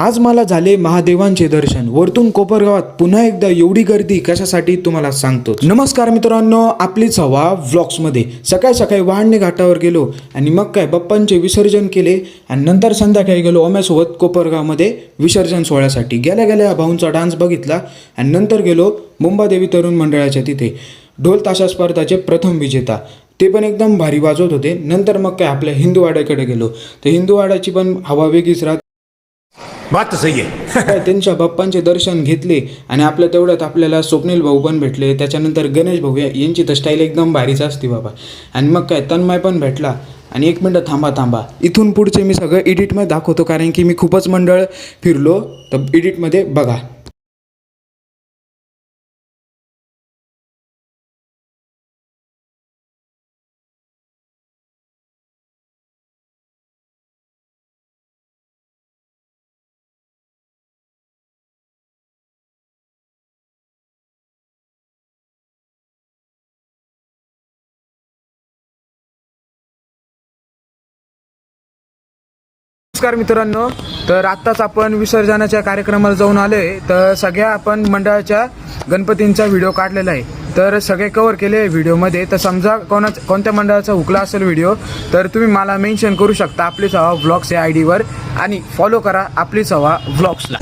आज मला झाले महादेवांचे दर्शन। वरतून कोपरगावात पुन्हा एकदा एवढी गर्दी कशासाठी तुम्हाला सांगतो। नमस्कार मित्रांनो, आपलीच हवा व्लॉग्समध्ये सकाळी सकाळी वाहणे घाटावर गेलो आणि मग काय बाप्पांचे विसर्जन केले आणि नंतर संध्याकाळी गेलो ओम्यासोबत कोपरगावमध्ये विसर्जन सोहळ्यासाठी। गेल्या गेल्या भाऊंचा डान्स बघितला आणि नंतर गेलो मुंबादेवी तरुण मंडळाच्या तिथे ढोल ताशा स्पर्धाचे प्रथम विजेता ते पण एकदम भारी वाजवत होते। नंतर मग काय आपल्या हिंदूवाड्याकडे गेलो तर हिंदूवाड्याची पण हवा वेगळीच राहते। बात सही आहे। त्यांच्या बाप्पांचे दर्शन घेतले आणि आपल्या तेवढ्यात आपल्याला स्वप्नील भाऊ पण भेटले, त्याच्यानंतर गणेश भाऊ यांची तर स्टाईल एकदम भारीच असते बाबा। आणि मग काय तन्मय पण भेटला। आणि एक मिनटं थांबा, इथून पुढचे मी सगळं एडिटमध्ये दाखवतो कारण की मी खूपच मंडळ फिरलो, तर एडिटमध्ये बघा। नमस्कार मित्रांनो, तर आत्ताच आपण विसर्जनाच्या कार्यक्रमाला जाऊन आलोय। तर सगळ्या आपण मंडळाच्या गणपतींचा व्हिडिओ काढलेला आहे, तर सगळे कव्हर केले व्हिडिओमध्ये। तर समजा कोणत्या मंडळाचा हुकला असेल व्हिडिओ तर तुम्ही मला मेन्शन करू शकता आपलीच हवा व्लॉग्स या आयडीवर आणि फॉलो करा आपलीच हवा व्लॉग्सला।